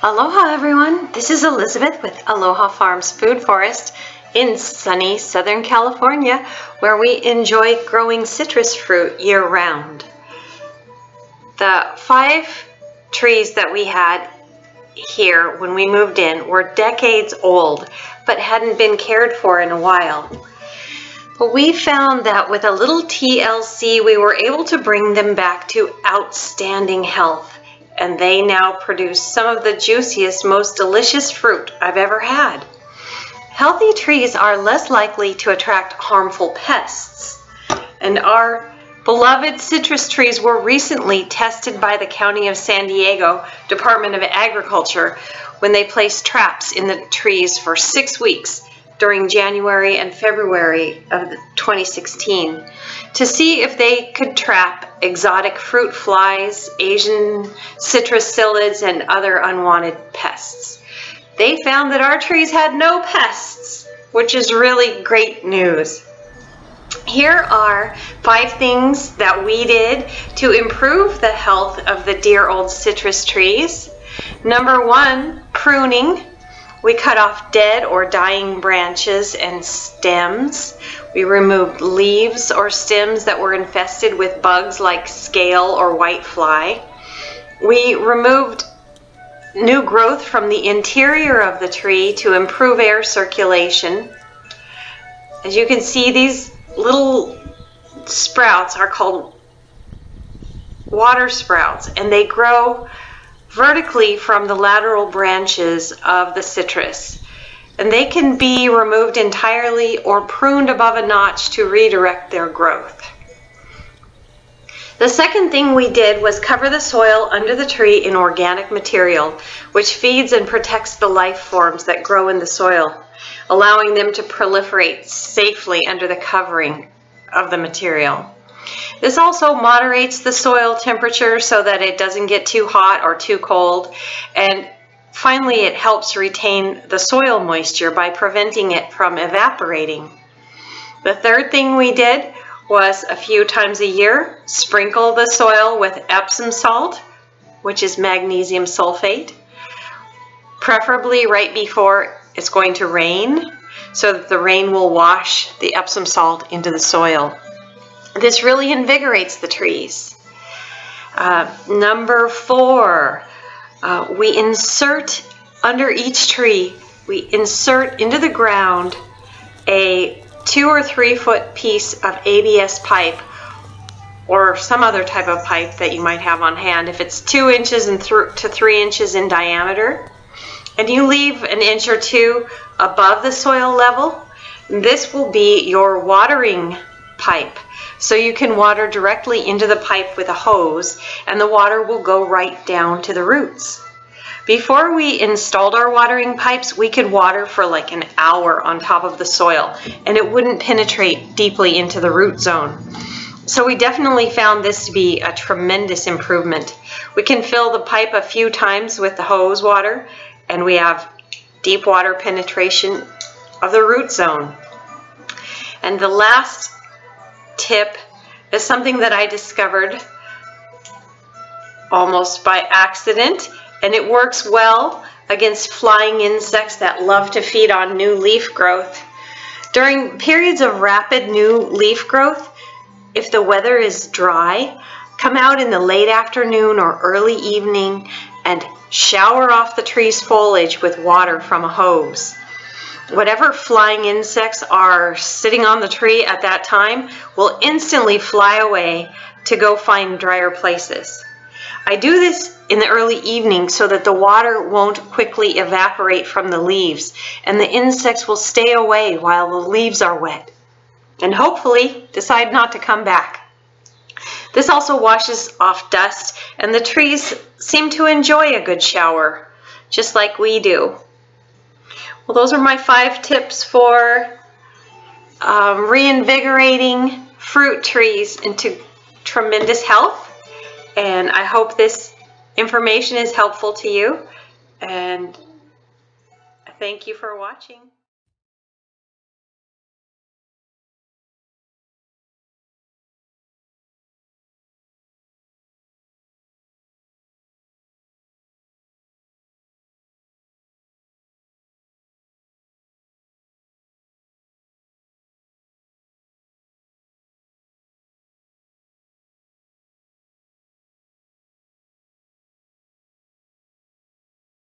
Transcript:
Aloha everyone, this is Elizabeth with Aloha Farms Food Forest in sunny Southern California, where we enjoy growing citrus fruit year-round. The 5 trees that we had here when we moved in were decades old, but hadn't been cared for in a while. But we found that with a little TLC, we were able to bring them back to outstanding health. And they now produce some of the juiciest, most delicious fruit I've ever had. Healthy trees are less likely to attract harmful pests. And our beloved citrus trees were recently tested by the County of San Diego Department of Agriculture when they placed traps in the trees for 6 weeks during January and February of 2016 to see if they could trap exotic fruit flies, Asian citrus psyllids, and other unwanted pests. They found that our trees had no pests, which is really great news. Here are 5 things that we did to improve the health of the dear old citrus trees. Number 1, pruning. We cut off dead or dying branches and stems. We removed leaves or stems that were infested with bugs like scale or whitefly. We removed new growth from the interior of the tree to improve air circulation. As you can see, these little sprouts are called water sprouts, and they grow vertically from the lateral branches of the citrus, and they can be removed entirely or pruned above a notch to redirect their growth. The second thing we did was cover the soil under the tree in organic material, which feeds and protects the life forms that grow in the soil, allowing them to proliferate safely under the covering of the material. This also moderates the soil temperature so that it doesn't get too hot or too cold. And finally, it helps retain the soil moisture by preventing it from evaporating. The third thing we did was a few times a year, sprinkle the soil with Epsom salt, which is magnesium sulfate, preferably right before it's going to rain, so that the rain will wash the Epsom salt into the soil. This really invigorates the trees. Number 4, we insert under each tree, we insert into the ground a 2 or 3 foot piece of ABS pipe or some other type of pipe that you might have on hand. If it's 2 inches to 3 inches in diameter, and you leave an inch or 2 above the soil level, this will be your watering pipe. So you can water directly into the pipe with a hose, and the water will go right down to the roots. Before we installed our watering pipes, we could water for like an hour on top of the soil, and it wouldn't penetrate deeply into the root zone. So we definitely found this to be a tremendous improvement. We can fill the pipe a few times with the hose water, and we have deep water penetration of the root zone. And the last tip is something that I discovered almost by accident, and it works well against flying insects that love to feed on new leaf growth. During periods of rapid new leaf growth, if the weather is dry, come out in the late afternoon or early evening and shower off the tree's foliage with water from a hose. Whatever flying insects are sitting on the tree at that time will instantly fly away to go find drier places. I do this in the early evening so that the water won't quickly evaporate from the leaves, and the insects will stay away while the leaves are wet, and hopefully decide not to come back. This also washes off dust, and the trees seem to enjoy a good shower, just like we do. Well, those are my 5 tips for reinvigorating fruit trees into tremendous health. And I hope this information is helpful to you. And thank you for watching.